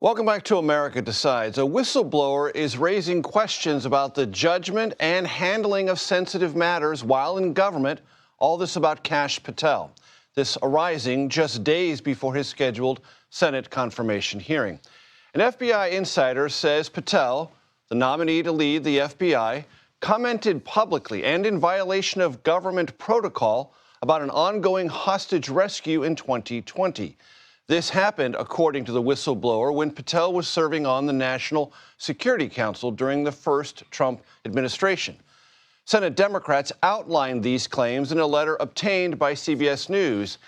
Welcome back to America Decides. A whistleblower is raising questions about the judgment and handling of sensitive matters while in government. All this about Kash Patel. This arising just days before his scheduled Senate confirmation hearing. An FBI insider says Patel, the nominee to lead the FBI, commented publicly and in violation of government protocol about an ongoing hostage rescue in 2020. This happened, according to the whistleblower, when Patel was serving on the National Security Council during the first Trump administration. Senate Democrats outlined these claims in a letter obtained by CBS News,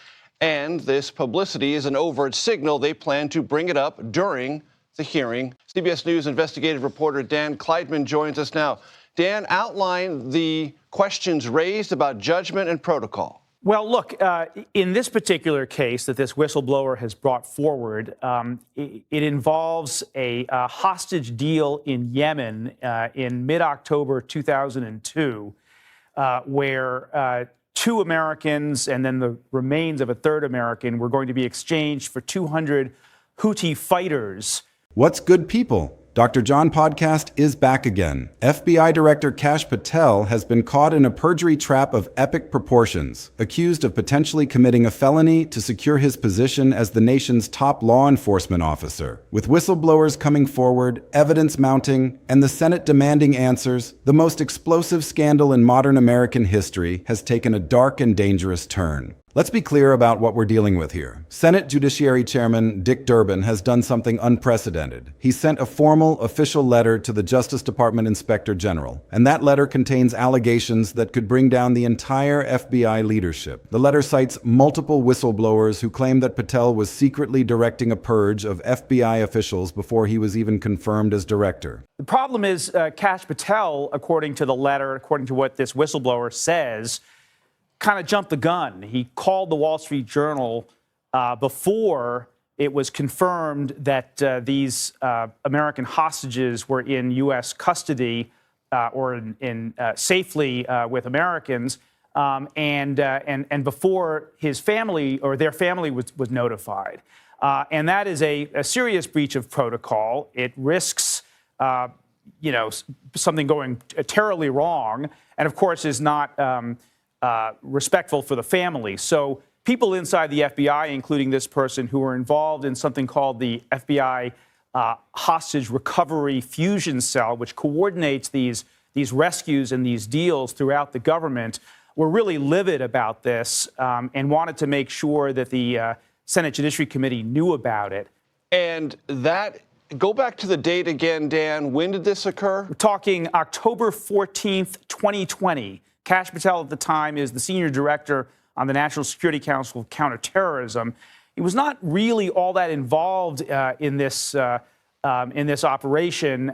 and this publicity is an overt signal they plan to bring it up during the hearing. CBS News investigative reporter Dan Kleidman joins us now. Dan, outline the questions raised about judgment and protocol. Well, look, in this particular case that this whistleblower has brought forward, it involves a hostage deal in Yemen in mid-October 2002, where 2 Americans and then the remains of a 3rd American were going to be exchanged for 200 Houthi fighters. What's good, people? Dr. John Podcast is back again. FBI Director Kash Patel has been caught in a perjury trap of epic proportions, accused of potentially committing a felony to secure his position as the nation's top law enforcement officer. With whistleblowers coming forward, evidence mounting, and the Senate demanding answers, the most explosive scandal in modern American history has taken a dark and dangerous turn. Let's be clear about what we're dealing with here. Senate Judiciary Chairman Dick Durbin has done something unprecedented. He sent a formal, official letter to the Justice Department Inspector General, and that letter contains allegations that could bring down the entire FBI leadership. The letter cites multiple whistleblowers who claim that Patel was secretly directing a purge of FBI officials before he was even confirmed as director. The problem is Kash Patel, according to the letter, according to what this whistleblower says, kind of jumped the gun. He called the Wall Street Journal before it was confirmed that these American hostages were in U.S. custody or in safely with Americans, and before his family or their family was notified. And that is a serious breach of protocol. It risks, something going terribly wrong, and of course is not respectful for the family. So people inside the FBI, including this person, who are involved in something called the FBI Hostage Recovery Fusion Cell, which coordinates these rescues and these deals throughout the government, were really livid about this and wanted to make sure that the Senate Judiciary Committee knew about it. And go back to the date again, Dan. When did this occur? We're talking October 14th, 2020. Kash Patel at the time is the senior director on the National Security Council of Counterterrorism. He was not really all that involved in this operation,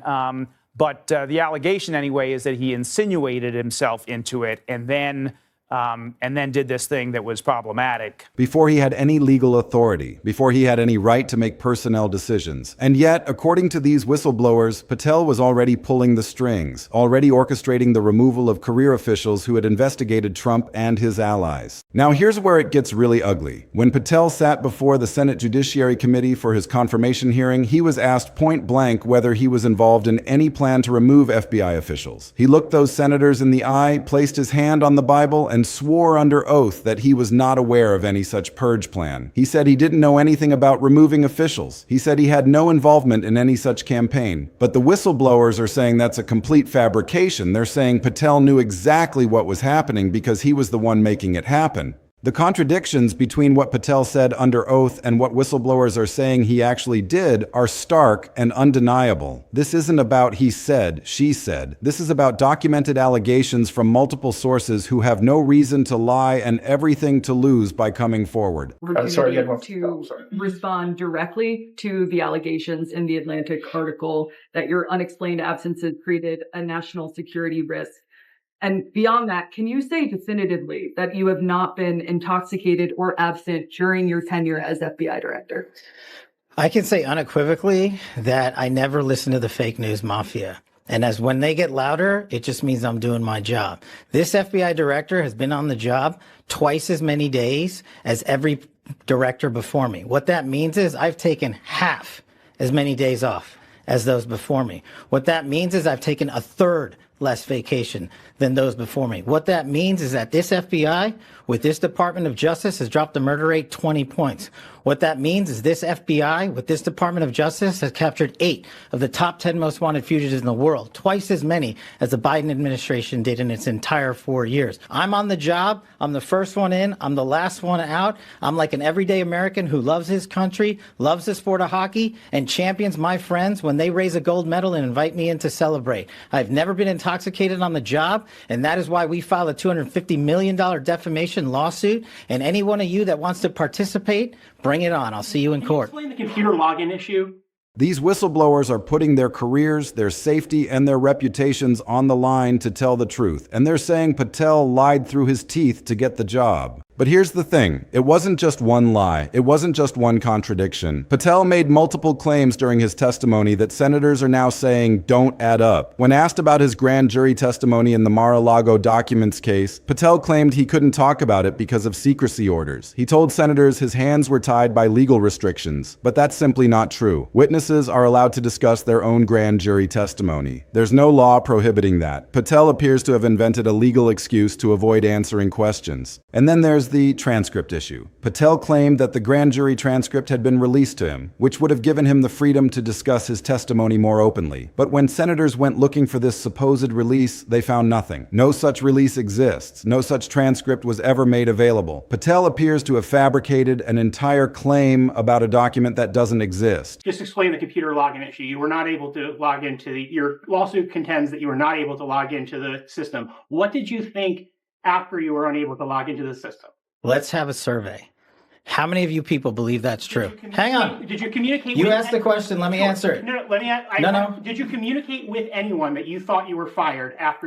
but the allegation anyway is that he insinuated himself into it and then did this thing that was problematic. Before he had any legal authority, before he had any right to make personnel decisions. And yet, according to these whistleblowers, Patel was already pulling the strings, already orchestrating the removal of career officials who had investigated Trump and his allies. Now, here's where it gets really ugly. When Patel sat before the Senate Judiciary Committee for his confirmation hearing, he was asked point blank whether he was involved in any plan to remove FBI officials. He looked those senators in the eye, placed his hand on the Bible, and swore under oath that he was not aware of any such purge plan. He said he didn't know anything about removing officials. He said he had no involvement in any such campaign. But the whistleblowers are saying that's a complete fabrication. They're saying Patel knew exactly what was happening because he was the one making it happen. The contradictions between what Patel said under oath and what whistleblowers are saying he actually did are stark and undeniable. This isn't about he said, she said. This is about documented allegations from multiple sources who have no reason to lie and everything to lose by coming forward. To respond directly to the allegations in the Atlantic article that your unexplained absences created a national security risk. And beyond that, can you say definitively that you have not been intoxicated or absent during your tenure as FBI director? I can say unequivocally that I never listen to the fake news mafia. And as when they get louder, it just means I'm doing my job. This FBI director has been on the job twice as many days as every director before me. What that means is I've taken half as many days off as those before me. What that means is I've taken a third less vacation than those before me. What that means is that this FBI with this Department of Justice has dropped the murder rate 20 points. What that means is this FBI with this Department of Justice has captured 8 of the top 10 most wanted fugitives in the world, twice as many as the Biden administration did in its entire 4 years. I'm on the job. I'm the first one in. I'm the last one out. I'm like an everyday American who loves his country, loves the sport of hockey, and champions my friends when they raise a gold medal and invite me in to celebrate. I've never been intoxicated on the job, and that is why we filed a $250 million defamation lawsuit. And any one of you that wants to participate, bring it on. I'll see you in court. Explain the computer login issue. These whistleblowers are putting their careers, their safety, and their reputations on the line to tell the truth. And they're saying Patel lied through his teeth to get the job. But here's the thing. It wasn't just one lie. It wasn't just one contradiction. Patel made multiple claims during his testimony that senators are now saying don't add up. When asked about his grand jury testimony in the Mar-a-Lago documents case, Patel claimed he couldn't talk about it because of secrecy orders. He told senators his hands were tied by legal restrictions. But that's simply not true. Witnesses are allowed to discuss their own grand jury testimony. There's no law prohibiting that. Patel appears to have invented a legal excuse to avoid answering questions. And then there's the transcript issue. Patel claimed that the grand jury transcript had been released to him, which would have given him the freedom to discuss his testimony more openly. But when senators went looking for this supposed release, they found nothing. No such release exists. No such transcript was ever made available. Patel appears to have fabricated an entire claim about a document that doesn't exist. Just explain the computer login issue. You were not able to log into your lawsuit contends that you were not able to log into the system. What did you think after you were unable to log into the system? Let's have a survey. How many of you people believe that's true? Hang on. Did you communicate? You asked the question. Let me answer it. No, let me. No. Did you communicate with anyone that you thought you were fired after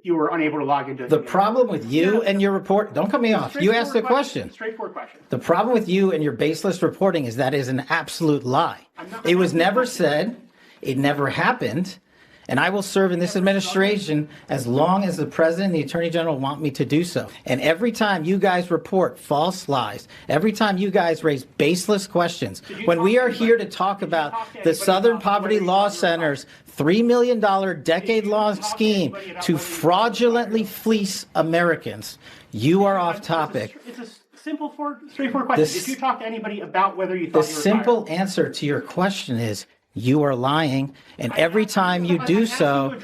you were unable to log into the problem with you and your report? Don't cut me off. You asked the question. Straightforward question. The problem with you and your baseless reporting is that is an absolute lie. It was never said. It never happened. And I will serve in this administration as long as the president and the attorney general want me to do so. And every time you guys report false lies, every time you guys raise baseless questions, when we are here to talk about the Southern Poverty Law Center's $3 million decade-long scheme to fraudulently fleece Americans, you are off topic. It's a simple, straightforward question. Did you talk to anybody about whether you thought you were fired? The simple answer to your question is you are lying, and every time you do so,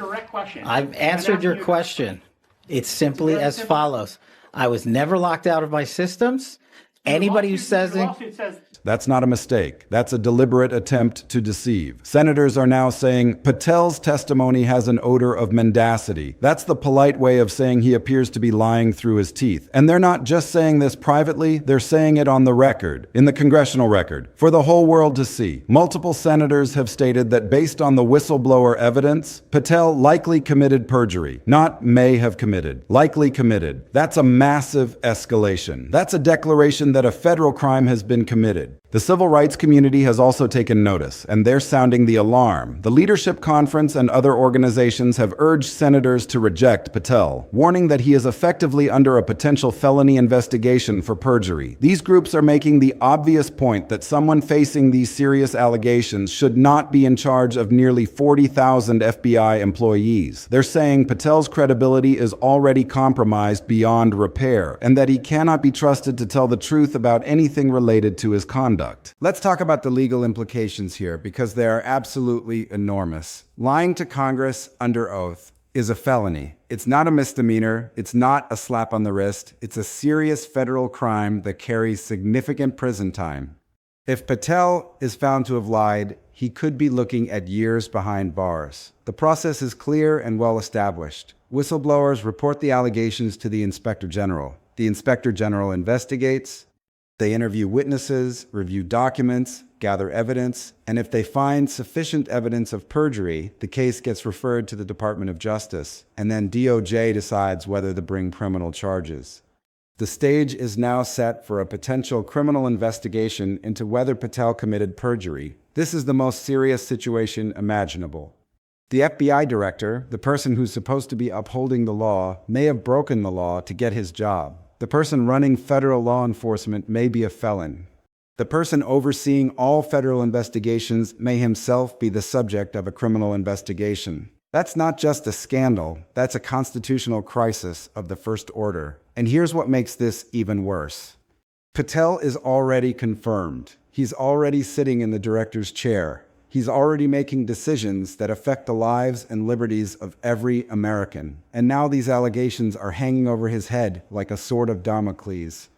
I've answered your question. It's simply as follows. I was never locked out of my systems. Anybody who says That's not a mistake. That's a deliberate attempt to deceive. Senators are now saying Patel's testimony has an odor of mendacity. That's the polite way of saying he appears to be lying through his teeth. And they're not just saying this privately, they're saying it on the record, in the congressional record, for the whole world to see. Multiple senators have stated that based on the whistleblower evidence, Patel likely committed perjury. Not may have committed, likely committed. That's a massive escalation. That's a declaration that a federal crime has been committed. The civil rights community has also taken notice, and they're sounding the alarm. The Leadership Conference and other organizations have urged senators to reject Patel, warning that he is effectively under a potential felony investigation for perjury. These groups are making the obvious point that someone facing these serious allegations should not be in charge of nearly 40,000 FBI employees. They're saying Patel's credibility is already compromised beyond repair, and that he cannot be trusted to tell the truth about anything related to his conduct. Let's talk about the legal implications here, because they are absolutely enormous. Lying to Congress under oath is a felony. It's not a misdemeanor. It's not a slap on the wrist. It's a serious federal crime that carries significant prison time. If Patel is found to have lied, he could be looking at years behind bars. The process is clear and well established. Whistleblowers report the allegations to the Inspector General. The Inspector General investigates. They interview witnesses, review documents, gather evidence, and if they find sufficient evidence of perjury, the case gets referred to the Department of Justice, and then DOJ decides whether to bring criminal charges. The stage is now set for a potential criminal investigation into whether Patel committed perjury. This is the most serious situation imaginable. The FBI director, the person who's supposed to be upholding the law, may have broken the law to get his job. The person running federal law enforcement may be a felon. The person overseeing all federal investigations may himself be the subject of a criminal investigation. That's not just a scandal, that's a constitutional crisis of the first order. And here's what makes this even worse. Patel is already confirmed. He's already sitting in the director's chair. He's already making decisions that affect the lives and liberties of every American. And now these allegations are hanging over his head like a sword of Damocles.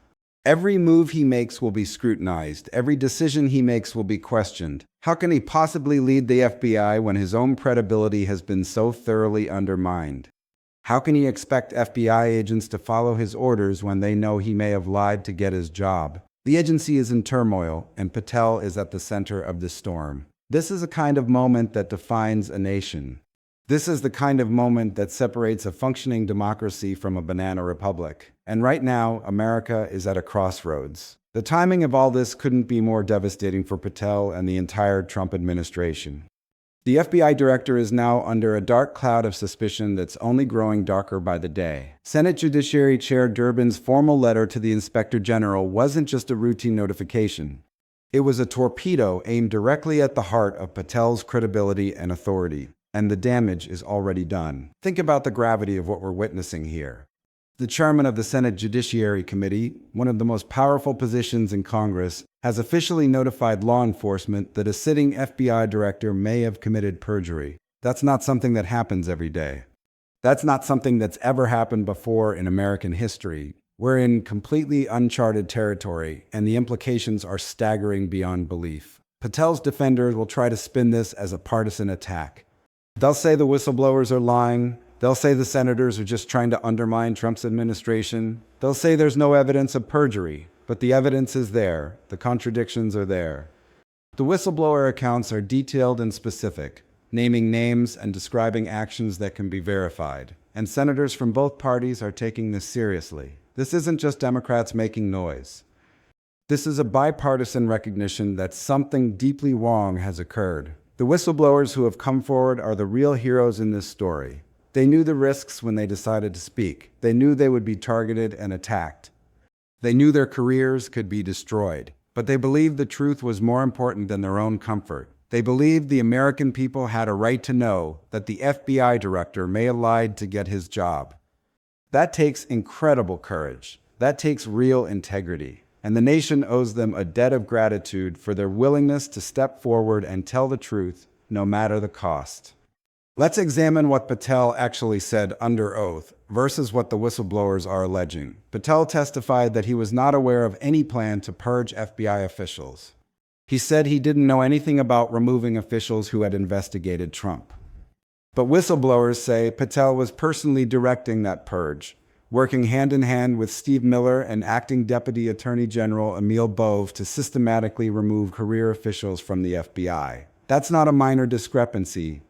Every move he makes will be scrutinized. Every decision he makes will be questioned. How can he possibly lead the FBI when his own credibility has been so thoroughly undermined? How can he expect FBI agents to follow his orders when they know he may have lied to get his job? The agency is in turmoil, and Patel is at the center of the storm. This is a kind of moment that defines a nation. This is the kind of moment that separates a functioning democracy from a banana republic. And right now, America is at a crossroads. The timing of all this couldn't be more devastating for Patel and the entire Trump administration. The FBI director is now under a dark cloud of suspicion that's only growing darker by the day. Senate Judiciary Chair Durbin's formal letter to the Inspector General wasn't just a routine notification. It was a torpedo aimed directly at the heart of Patel's credibility and authority. And the damage is already done. Think about the gravity of what we're witnessing here. The chairman of the Senate Judiciary Committee, one of the most powerful positions in Congress, has officially notified law enforcement that a sitting FBI director may have committed perjury. That's not something that happens every day. That's not something that's ever happened before in American history. We're in completely uncharted territory, and the implications are staggering beyond belief. Patel's defenders will try to spin this as a partisan attack. They'll say the whistleblowers are lying. They'll say the senators are just trying to undermine Trump's administration. They'll say there's no evidence of perjury, but the evidence is there. The contradictions are there. The whistleblower accounts are detailed and specific, naming names and describing actions that can be verified. And senators from both parties are taking this seriously. This isn't just Democrats making noise. This is a bipartisan recognition that something deeply wrong has occurred. The whistleblowers who have come forward are the real heroes in this story. They knew the risks when they decided to speak. They knew they would be targeted and attacked. They knew their careers could be destroyed. But they believed the truth was more important than their own comfort. They believed the American people had a right to know that the FBI director may have lied to get his job. That takes incredible courage. That takes real integrity. And the nation owes them a debt of gratitude for their willingness to step forward and tell the truth, no matter the cost. Let's examine what Patel actually said under oath versus what the whistleblowers are alleging. Patel testified that he was not aware of any plan to purge FBI officials. He said he didn't know anything about removing officials who had investigated Trump. But whistleblowers say Patel was personally directing that purge, working hand-in-hand with Steve Miller and Acting Deputy Attorney General Emil Bove to systematically remove career officials from the FBI. That's not a minor discrepancy.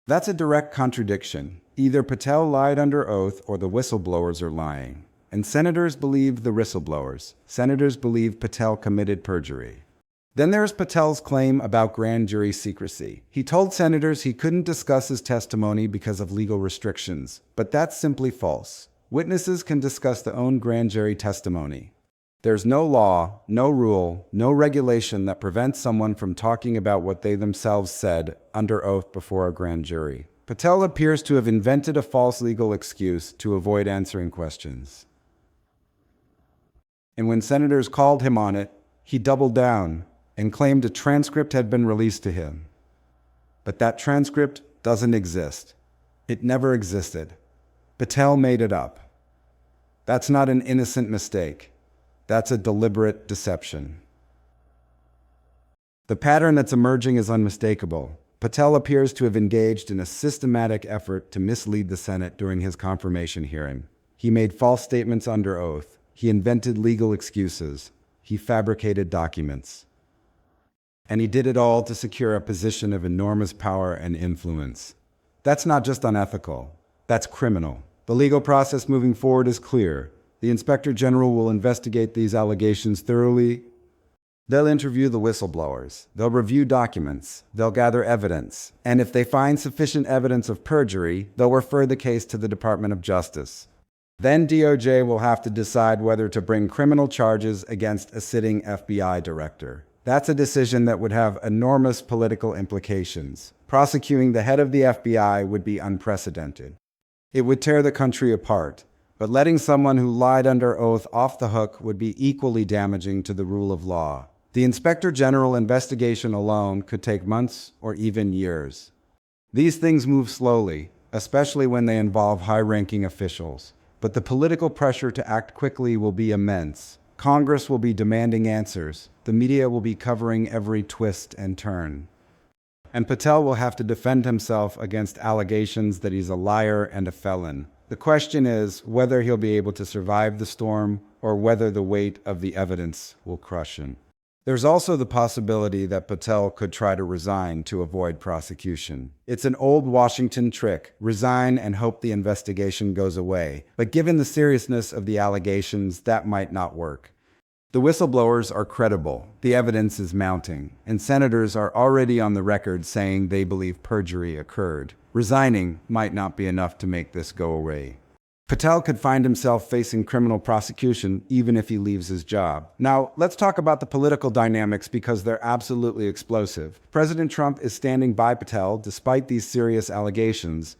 That's a direct contradiction. Either Patel lied under oath or the whistleblowers are lying. And senators believed the whistleblowers. Senators believed Patel committed perjury. Then there's Patel's claim about grand jury secrecy. He told senators he couldn't discuss his testimony because of legal restrictions. But that's simply false. Witnesses can discuss their own grand jury testimony. There's no law, no rule, no regulation that prevents someone from talking about what they themselves said under oath before a grand jury. Patel appears to have invented a false legal excuse to avoid answering questions. And when senators called him on it, he doubled down and claimed a transcript had been released to him. But that transcript doesn't exist. It never existed. Patel made it up. That's not an innocent mistake. That's a deliberate deception. The pattern that's emerging is unmistakable. Patel appears to have engaged in a systematic effort to mislead the Senate during his confirmation hearing. He made false statements under oath. He invented legal excuses. He fabricated documents. And he did it all to secure a position of enormous power and influence. That's not just unethical. That's criminal. The legal process moving forward is clear. The Inspector General will investigate these allegations thoroughly. They'll interview the whistleblowers. They'll review documents. They'll gather evidence. And if they find sufficient evidence of perjury, they'll refer the case to the Department of Justice. Then DOJ will have to decide whether to bring criminal charges against a sitting FBI director. That's a decision that would have enormous political implications. Prosecuting the head of the FBI would be unprecedented. It would tear the country apart, but letting someone who lied under oath off the hook would be equally damaging to the rule of law. The Inspector General investigation alone could take months or even years. These things move slowly, especially when they involve high-ranking officials. But the political pressure to act quickly will be immense. Congress will be demanding answers. The media will be covering every twist and turn. And Patel will have to defend himself against allegations that he's a liar and a felon. The question is whether he'll be able to survive the storm or whether the weight of the evidence will crush him. There's also the possibility that Patel could try to resign to avoid prosecution. It's an old Washington trick: resign and hope the investigation goes away. But given the seriousness of the allegations, that might not work. The whistleblowers are credible, the evidence is mounting, and senators are already on the record saying they believe perjury occurred. Resigning might not be enough to make this go away. Patel could find himself facing criminal prosecution even if he leaves his job. Now, let's talk about the political dynamics because they're absolutely explosive. President Trump is standing by Patel despite these serious allegations.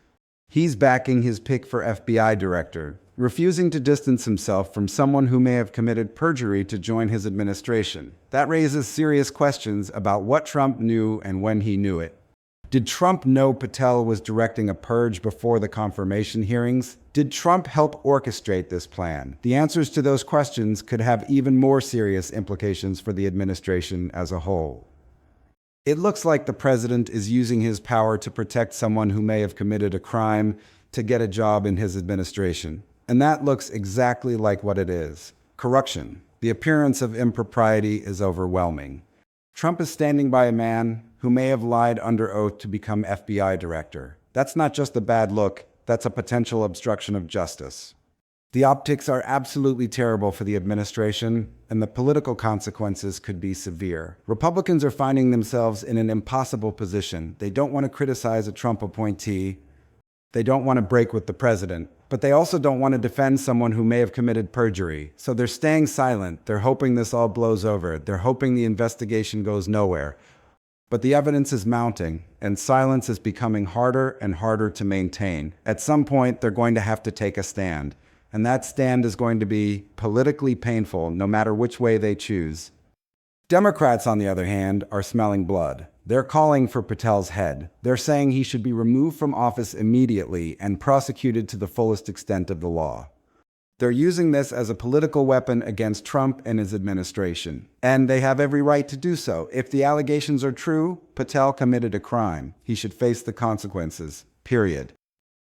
He's backing his pick for FBI director, refusing to distance himself from someone who may have committed perjury to join his administration. That raises serious questions about what Trump knew and when he knew it. Did Trump know Patel was directing a purge before the confirmation hearings? Did Trump help orchestrate this plan? The answers to those questions could have even more serious implications for the administration as a whole. It looks like the president is using his power to protect someone who may have committed a crime to get a job in his administration. And that looks exactly like what it is: corruption. The appearance of impropriety is overwhelming. Trump is standing by a man who may have lied under oath to become FBI director. That's not just a bad look, that's a potential obstruction of justice. The optics are absolutely terrible for the administration, and the political consequences could be severe. Republicans are finding themselves in an impossible position. They don't want to criticize a Trump appointee. They don't want to break with the president, but they also don't want to defend someone who may have committed perjury. So they're staying silent. They're hoping this all blows over. They're hoping the investigation goes nowhere. But the evidence is mounting, and silence is becoming harder and harder to maintain. At some point, they're going to have to take a stand, and that stand is going to be politically painful no matter which way they choose. Democrats, on the other hand, are smelling blood. They're calling for Patel's head. They're saying he should be removed from office immediately and prosecuted to the fullest extent of the law. They're using this as a political weapon against Trump and his administration. And they have every right to do so. If the allegations are true, Patel committed a crime. He should face the consequences, period.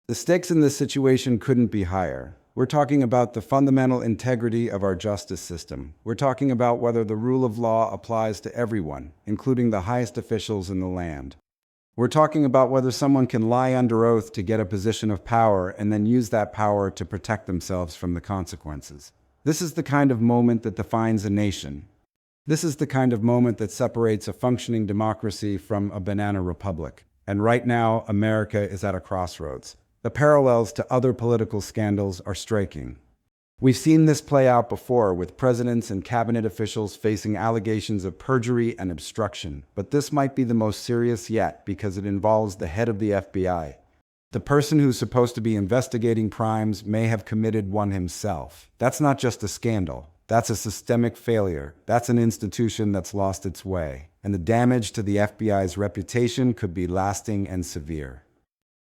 The stakes in this situation couldn't be higher. We're talking about the fundamental integrity of our justice system. We're talking about whether the rule of law applies to everyone, including the highest officials in the land. We're talking about whether someone can lie under oath to get a position of power and then use that power to protect themselves from the consequences. This is the kind of moment that defines a nation. This is the kind of moment that separates a functioning democracy from a banana republic. And right now, America is at a crossroads. The parallels to other political scandals are striking. We've seen this play out before with presidents and cabinet officials facing allegations of perjury and obstruction, but this might be the most serious yet because it involves the head of the FBI. The person who's supposed to be investigating crimes may have committed one himself. That's not just a scandal. That's a systemic failure. That's an institution that's lost its way. And the damage to the FBI's reputation could be lasting and severe.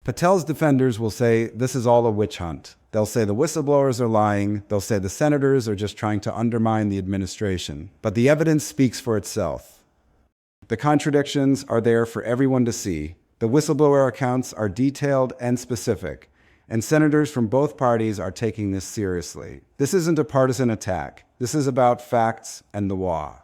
Patel's defenders will say this is all a witch hunt. They'll say the whistleblowers are lying. They'll say the senators are just trying to undermine the administration. But the evidence speaks for itself. The contradictions are there for everyone to see. The whistleblower accounts are detailed and specific, and senators from both parties are taking this seriously. This isn't a partisan attack. This is about facts and the law.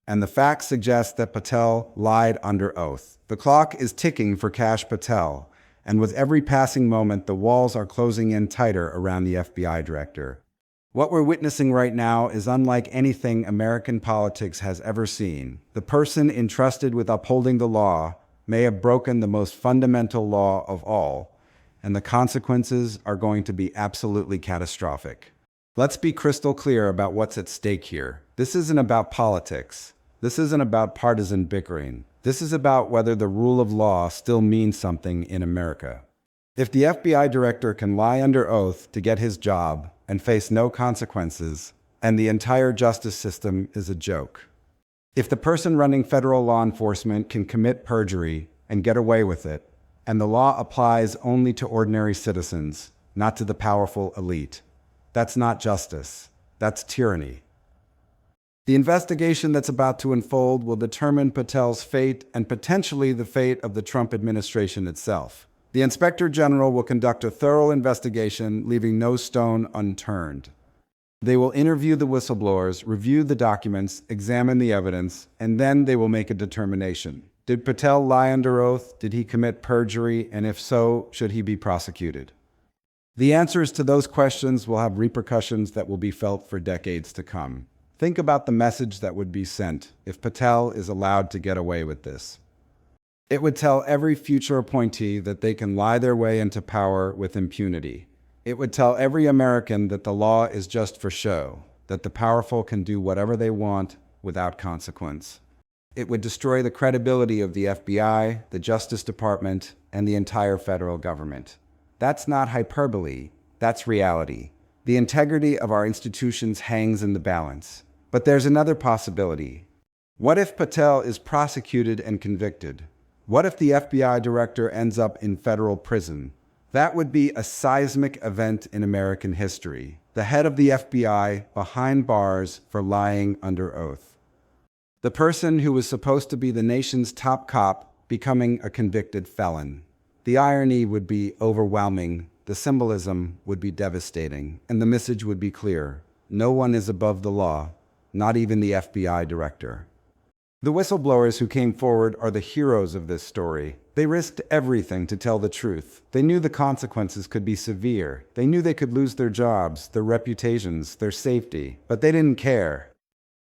And the facts suggest that Patel lied under oath. The clock is ticking for Kash Patel. And with every passing moment, the walls are closing in tighter around the FBI director. What we're witnessing right now is unlike anything American politics has ever seen. The person entrusted with upholding the law may have broken the most fundamental law of all, and the consequences are going to be absolutely catastrophic. Let's be crystal clear about what's at stake here. This isn't about politics. This isn't about partisan bickering. This is about whether the rule of law still means something in America. If the FBI director can lie under oath to get his job and face no consequences, and the entire justice system is a joke. If the person running federal law enforcement can commit perjury and get away with it, and the law applies only to ordinary citizens, not to the powerful elite, that's not justice. That's tyranny. The investigation that's about to unfold will determine Patel's fate and potentially the fate of the Trump administration itself. The Inspector General will conduct a thorough investigation, leaving no stone unturned. They will interview the whistleblowers, review the documents, examine the evidence, and then they will make a determination. Did Patel lie under oath? Did he commit perjury? And if so, should he be prosecuted? The answers to those questions will have repercussions that will be felt for decades to come. Think about the message that would be sent if Patel is allowed to get away with this. It would tell every future appointee that they can lie their way into power with impunity. It would tell every American that the law is just for show, that the powerful can do whatever they want without consequence. It would destroy the credibility of the FBI, the Justice Department, and the entire federal government. That's not hyperbole, that's reality. The integrity of our institutions hangs in the balance. But there's another possibility. What if Patel is prosecuted and convicted? What if the FBI director ends up in federal prison? That would be a seismic event in American history. The head of the FBI behind bars for lying under oath. The person who was supposed to be the nation's top cop becoming a convicted felon. The irony would be overwhelming, the symbolism would be devastating, and the message would be clear. No one is above the law, not even the FBI director. The whistleblowers who came forward are the heroes of this story. They risked everything to tell the truth. They knew the consequences could be severe. They knew they could lose their jobs, their reputations, their safety, but they didn't care.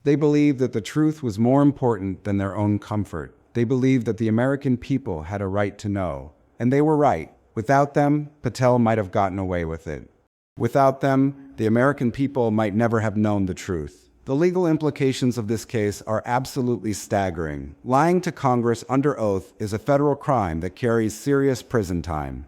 They believed that the truth was more important than their own comfort. They believed that the American people had a right to know. And they were right. Without them, Patel might have gotten away with it. Without them, the American people might never have known the truth. The legal implications of this case are absolutely staggering. Lying to Congress under oath is a federal crime that carries serious prison time.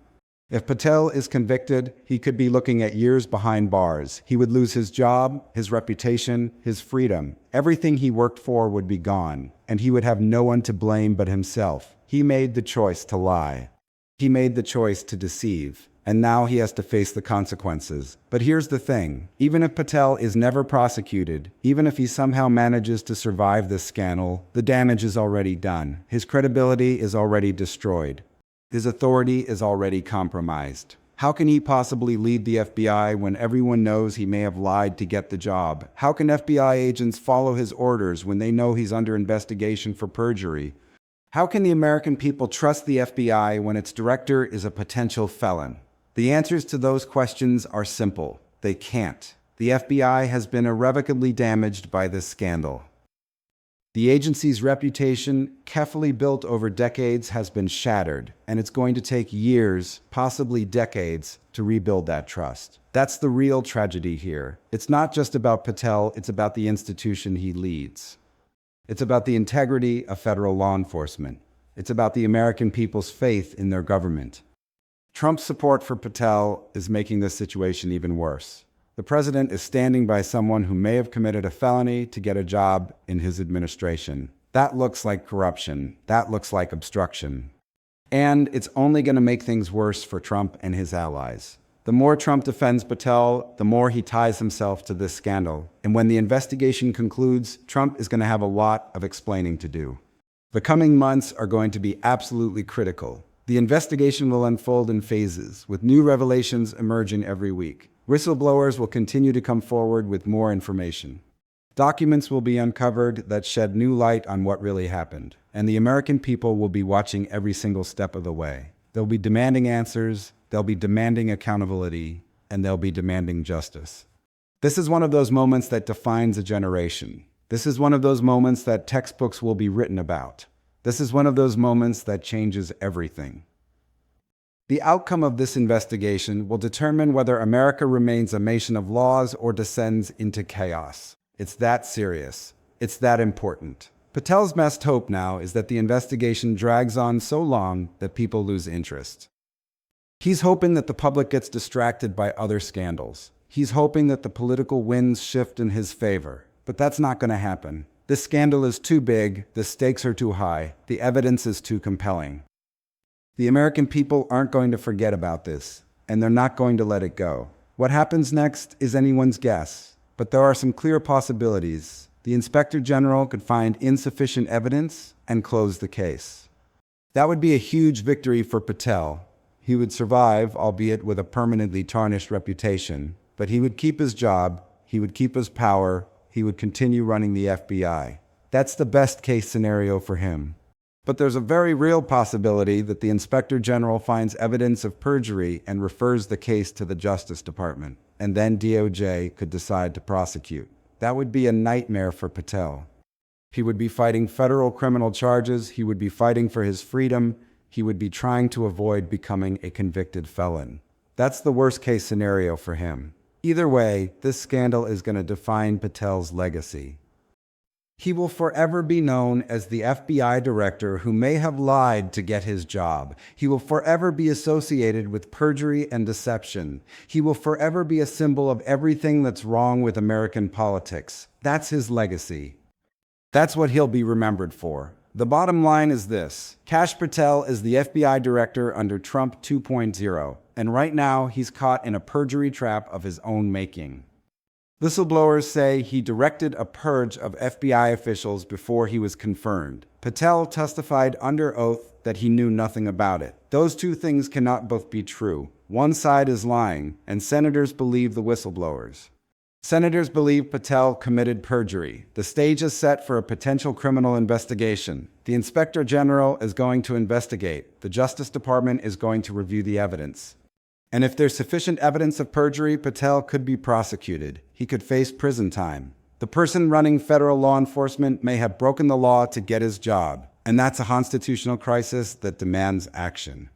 If Patel is convicted, he could be looking at years behind bars. He would lose his job, his reputation, his freedom. Everything he worked for would be gone, and he would have no one to blame but himself. He made the choice to lie. He made the choice to deceive. And now he has to face the consequences. But here's the thing. Even if Patel is never prosecuted, even if he somehow manages to survive this scandal, the damage is already done. His credibility is already destroyed. His authority is already compromised. How can he possibly lead the FBI when everyone knows he may have lied to get the job? How can FBI agents follow his orders when they know he's under investigation for perjury? How can the American people trust the FBI when its director is a potential felon? The answers to those questions are simple. They can't. The FBI has been irrevocably damaged by this scandal. The agency's reputation, carefully built over decades, has been shattered, and it's going to take years, possibly decades, to rebuild that trust. That's the real tragedy here. It's not just about Patel, it's about the institution he leads. It's about the integrity of federal law enforcement. It's about the American people's faith in their government. Trump's support for Patel is making this situation even worse. The president is standing by someone who may have committed a felony to get a job in his administration. That looks like corruption. That looks like obstruction. And it's only going to make things worse for Trump and his allies. The more Trump defends Patel, the more he ties himself to this scandal. And when the investigation concludes, Trump is going to have a lot of explaining to do. The coming months are going to be absolutely critical. The investigation will unfold in phases, with new revelations emerging every week. Whistleblowers will continue to come forward with more information. Documents will be uncovered that shed new light on what really happened, and the American people will be watching every single step of the way. They'll be demanding answers, they'll be demanding accountability, and they'll be demanding justice. This is one of those moments that defines a generation. This is one of those moments that textbooks will be written about. This is one of those moments that changes everything. The outcome of this investigation will determine whether America remains a nation of laws or descends into chaos. It's that serious. It's that important. Patel's best hope now is that the investigation drags on so long that people lose interest. He's hoping that the public gets distracted by other scandals. He's hoping that the political winds shift in his favor. But that's not going to happen. This scandal is too big, the stakes are too high, the evidence is too compelling. The American people aren't going to forget about this, and they're not going to let it go. What happens next is anyone's guess, but there are some clear possibilities. The Inspector General could find insufficient evidence and close the case. That would be a huge victory for Patel. He would survive, albeit with a permanently tarnished reputation, but he would keep his job, he would keep his power, he would continue running the FBI. That's the best case scenario for him. But there's a very real possibility that the Inspector General finds evidence of perjury and refers the case to the Justice Department, and then DOJ could decide to prosecute. That would be a nightmare for Patel. He would be fighting federal criminal charges, he would be fighting for his freedom, he would be trying to avoid becoming a convicted felon. That's the worst case scenario for him. Either way, this scandal is going to define Patel's legacy. He will forever be known as the FBI director who may have lied to get his job. He will forever be associated with perjury and deception. He will forever be a symbol of everything that's wrong with American politics. That's his legacy. That's what he'll be remembered for. The bottom line is this. Kash Patel is the FBI director under Trump 2.0, and right now he's caught in a perjury trap of his own making. Whistleblowers say he directed a purge of FBI officials before he was confirmed. Patel testified under oath that he knew nothing about it. Those two things cannot both be true. One side is lying, and senators believe the whistleblowers. Senators believe Patel committed perjury. The stage is set for a potential criminal investigation. The Inspector General is going to investigate. The Justice Department is going to review the evidence. And if there's sufficient evidence of perjury, Patel could be prosecuted. He could face prison time. The person running federal law enforcement may have broken the law to get his job, and that's a constitutional crisis that demands action.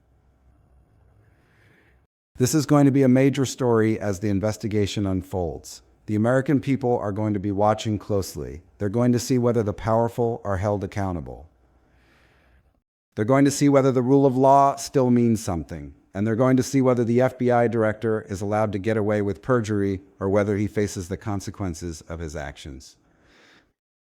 This is going to be a major story as the investigation unfolds. The American people are going to be watching closely. They're going to see whether the powerful are held accountable. They're going to see whether the rule of law still means something. And they're going to see whether the FBI director is allowed to get away with perjury or whether he faces the consequences of his actions.